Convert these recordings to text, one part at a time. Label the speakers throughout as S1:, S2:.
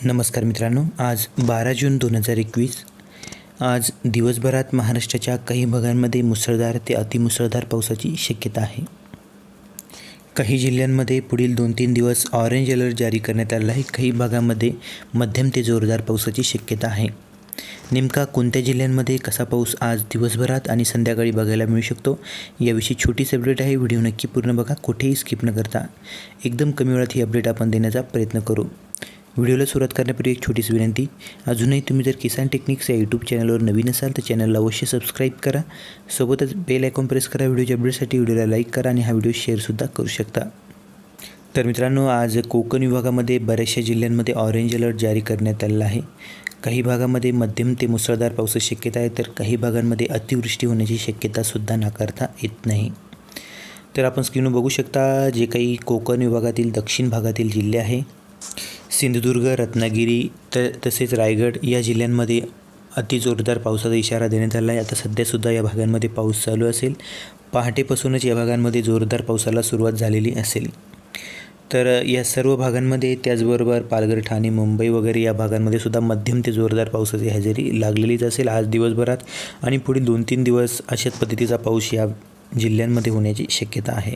S1: नमस्कार मित्रांनो, आज 12 जून 2021. आज दिवसभरात महाराष्ट्राच्या काही भागांमध्ये मुसळधार ते अतिमुसळधार पावसाची शक्यता आहे. काही जिल्ह्यांमध्ये पुढील 2-3 दिवस ऑरेंज अलर्ट जारी करण्यात आला आहे. काही भागांमध्ये मध्यम ते जोरदार पावसाची शक्यता आहे. नेमका कोणत्या जिल्ह्यांमध्ये कसा पाऊस आज दिवसभरात आणि संध्याकाळी बघायला मिळू शकतो याविषयी छोटीशी अपडेट आहे. व्हिडिओ नक्की पूर्ण बघा, कुठेही स्किप न करता. एकदम कमी वेळात ही अपडेट आपण देण्याचा प्रयत्न करू. व्हिडिओला सुरुवात करण्यापूर्वी एक छोटीशी विनंती, अजूनही तुम्ही जर किसान टेक्निक्स या यूट्यूब चॅनलवर नवीन असाल तर चॅनलला अवश्य सबस्क्राईब करा. सोबतच बेल आयकॉन प्रेस करा. व्हिडिओच्या अपडेटसाठी व्हिडिओला लाईक करा आणि हा व्हिडिओ शेअरसुद्धा करू शकता. तर मित्रांनो, आज कोकण विभागामध्ये बऱ्याचशा जिल्ह्यांमध्ये ऑरेंज अलर्ट जारी करण्यात आलेला आहे. काही भागामध्ये मध्यम ते मुसळधार पावसाची शक्यता आहे, तर काही भागांमध्ये अतिवृष्टी होण्याची शक्यतासुद्धा नाकारता येत नाही. तर आपण स्क्रीनवर बघू शकता, जे काही कोकण विभागातील दक्षिण भागातील जिल्हे आहे, सिंधुदुर्ग, रत्नागिरी तसेच रायगड या जिल्ह्यांमध्ये अतिजोरदार पावसाचा इशारा देण्यात आला आहे. आता सध्यासुद्धा या भागांमध्ये पाऊस चालू असेल. पहाटेपासूनच या भागांमध्ये जोरदार पावसाला सुरुवात झालेली असेल. तर या सर्व भागांमध्ये त्याचबरोबर पालघर, ठाणे, मुंबई वगैरे या भागांमध्ये सुद्धा मध्यम ते जोरदार पावसाची हजेरी लागलेलीच असेल आज दिवसभरात आणि पुढील 2-3 दिवस अशाच पद्धतीचा पाऊस या जिल्ह्यांमध्ये होण्याची शक्यता आहे.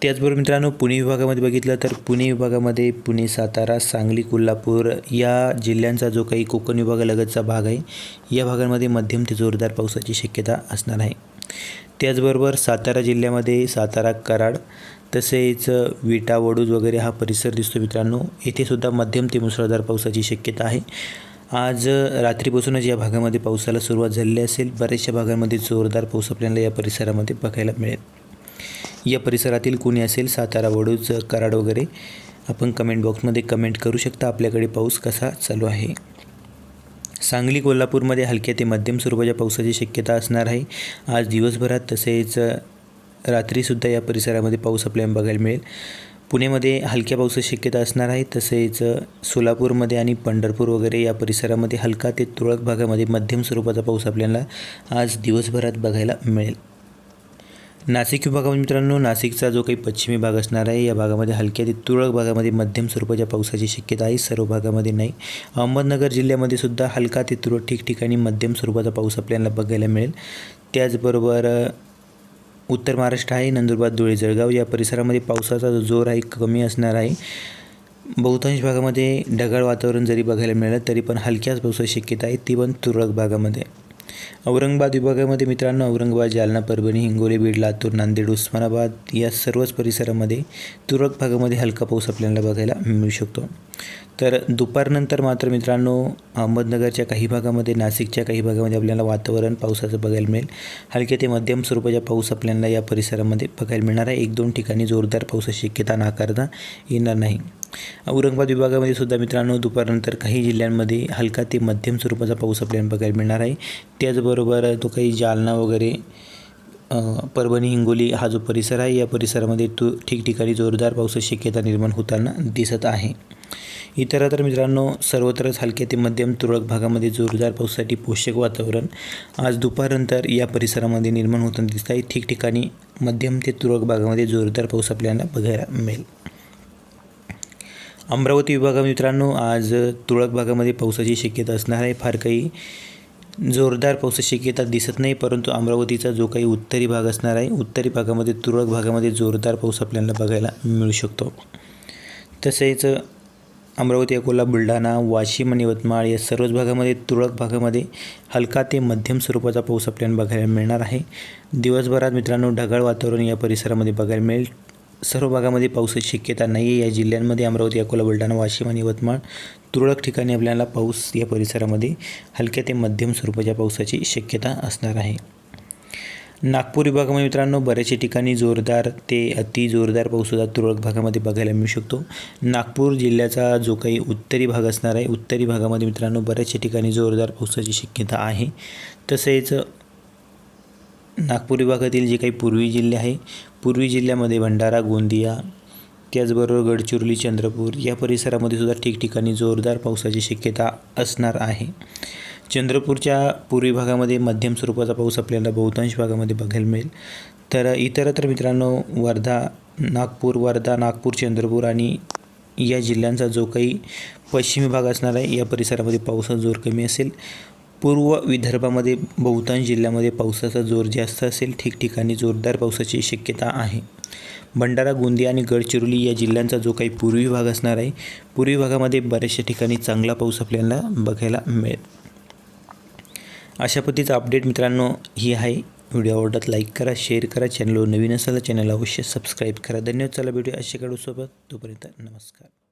S1: त्याचबरोबर मित्रांनो, पुणे विभागामध्ये बघितलं तर पुणे विभागामध्ये पुणे, सातारा, सांगली, कोल्हापूर या जिल्ह्यांचा जो काही कोकण विभागालगतचा भाग आहे, या भागांमध्ये मध्यम ते जोरदार पावसाची शक्यता असणार आहे. त्याचबरोबर सातारा जिल्ह्यामध्ये सातारा, कराड तसेच विटा, वडूज वगैरे हा परिसर दिसतो मित्रांनो. येथे सुद्धा मध्यम ते मुसळधार पावसाची शक्यता आहे. आज रात्रीपासूनच या भागामध्ये पावसाला सुरुवात झालेली असेल. बऱ्याचशा भागांमध्ये जोरदार पाऊस आपल्याला या परिसरामध्ये बघायला मिळेल. या परिसरातील कोणी असेल, सातारा, वडूज, कराड वगैरे, आपण कमेंट बॉक्समध्ये कमेंट करू शकता आपल्याकडे पाऊस कसा चालू आहे. सांगली, कोल्हापूरमध्ये हलक्या ते मध्यम स्वरूपाच्या पावसाची शक्यता असणार आहे आज दिवसभरात. तसेच रात्रीसुद्धा या परिसरामध्ये पाऊस आपल्याला बघायला मिळेल. पुण्यामध्ये हलक्या पावसाची शक्यता असणार आहे. तसेच सोलापूरमध्ये आणि पंढरपूर वगैरे या परिसरामध्ये हलका ते तुरळक भागामध्ये मध्यम स्वरूपाचा पाऊस आपल्याला आज दिवसभरात बघायला मिळेल. नाशिक विभागामध्ये मित्रांनो, नाशिकचा जो काही पश्चिमी भाग असणार आहे, या भागामध्ये हलक्या ते तुरळक भागामध्ये मध्यम स्वरूपाच्या पावसाची शक्यता आहे, सर्व भागामध्ये नाही. अहमदनगर जिल्ह्यामध्ये सुद्धा हलका ते तुरळक ठिकठिकाणी मध्यम स्वरूपाचा पाऊस आपल्याला बघायला मिळेल. त्याचबरोबर उत्तर महाराष्ट्र आहे, नंदुरबार, धुळे, जळगाव या परिसरामध्ये पावसाचा जो जोर आहे कमी असणार आहे. बहुतांश भागामध्ये ढगाळ वातावरण जरी बघायला मिळालं तरी पण हलक्याच पावसाची शक्यता आहे, ती पण तुरळक भागामध्ये. औरंगाबाद विभागामध्ये मित्रांनो, औरंगाबाद, जालना, परभणी, हिंगोली, बीड, लातूर, नांदेड, उस्मानाबाद या सर्वच परिसरामध्ये तुरळक भागामध्ये हलका पाऊस आपल्याला बघायला मिळू शकतो. तर दुपारनंतर मात्र मित्रांनो, अहमदनगरच्या काही भागामध्ये, नाशिकच्या काही भागामध्ये आपल्याला वातावरण पावसाचं बघायला मिळेल. हलके ते मध्यम स्वरूपाचा पाऊस आपल्याला या परिसरामध्ये बघायला मिळणार आहे. 1-2 ठिकाणी जोरदार पावसाची शक्यता नाकारता येणार नाही. औरंगाबाद विभागामध्ये सुद्धा मित्रांनो, दुपारनंतर काही जिल्ह्यांमध्ये हलका ते मध्यम स्वरूपाचा पाऊस आपल्याला बघायला मिळणार आहे. त्याचबरोबर तो काही जालना वगैरे, परभणी, हिंगोली हा जो परिसर आहे, या परिसरामध्ये ठिकठिकाणी जोरदार पावसाची शक्यता निर्माण होताना दिसत आहे. इतरत्र मित्रांनो, सर्वत्रच हलक्या ते मध्यम तुरळक भागामध्ये जोरदार पावसासाठी पोषक वातावरण आज दुपारनंतर या परिसरामध्ये निर्माण होताना दिसत आहे. ठिकठिकाणी मध्यम ते तुरळक भागामध्ये जोरदार पाऊस आपल्याला बघायला मिळेल. अमरावती विभागामध्ये मित्रांनो, आज तुरळक भागामध्ये पावसाची शक्यता असणार आहे. फार काही जोरदार पावसाची शक्यता दिसत नाही, परंतु अमरावतीचा जो काही उत्तरी भाग असणार आहे, उत्तरी भागामध्ये तुरळक भागामध्ये जोरदार पाऊस आपल्याला बघायला मिळू शकतो. तसेच अमरावती, अकोला, बुलढाणा, वाशिम आणि यवतमाळ या सर्वच भागामध्ये तुरळक भागामध्ये हलका ते मध्यम स्वरूपाचा पाऊस आपल्याला बघायला मिळणार आहे. दिवसभरात मित्रांनो, ढगाळ वातावरण या परिसरामध्ये बघायला मिळेल. सर्व भागामध्ये पावसाची शक्यता नाही आहे. या जिल्ह्यांमध्ये अमरावती, अकोला, बुलढाणा, वाशिम आणि यवतमाळ तुरळक ठिकाणी आपल्याला पाऊस या परिसरामध्ये हलक्या ते मध्यम स्वरूपाच्या पावसाची शक्यता असणार आहे. नागपूर विभागामध्ये मित्रांनो, बऱ्याचशा ठिकाणी जोरदार ते अति जोरदार पाऊससुद्धा तुरळक भागामध्ये बघायला मिळू शकतो. नागपूर जिल्ह्याचा जो काही उत्तरी भाग असणार आहे, उत्तरी भागामध्ये मित्रांनो बऱ्याचशा ठिकाणी जोरदार पावसाची शक्यता आहे. तसेच नागपूर विभागातील जे काही पूर्वी जिल्हे आहे, पूर्वी जिल्ह्यामध्ये भंडारा, गोंदिया, त्याचबरोबर गडचिरोली, चंद्रपूर या परिसरामध्ये सुद्धा ठिकठिकाणी जोरदार पावसाची शक्यता असणार आहे. चंद्रपूरच्या पूर्वी भागामध्ये मध्यम स्वरूपाचा पाऊस आपल्याला बहुतांश भागामध्ये बघायला मिळेल. तर इतरत्र मित्रांनो वर्धा, नागपूर, चंद्रपूर आणि या जिल्ह्यांचा जो काही पश्चिमी भाग असणार आहे या परिसरामध्ये पावसाचा जोर कमी असेल. पूर्व विदर्भामध्ये बहुतांश जिल्ह्यामध्ये पावसाचा जोर जास्त असेल. ठिकठिकाणी जोरदार पावसाची शक्यता आहे. भंडारा, गोंदिया आणि गडचिरोली या जिल्ह्यांचा जो काही पूर्वी भाग असणार आहे, पूर्वी भागामध्ये बऱ्याचशा ठिकाणी चांगला पाऊस आपल्याला बघायला मिळेल. अशा पद्धतीचा अपडेट मित्रांनो ही आहे. व्हिडिओ आवडत लाईक करा, शेअर करा. चॅनलवर नवीन असाल तर चॅनलला अवश्य सबस्क्राईब करा. धन्यवाद. चला भेटूया अशा सोबत. तोपर्यंत नमस्कार.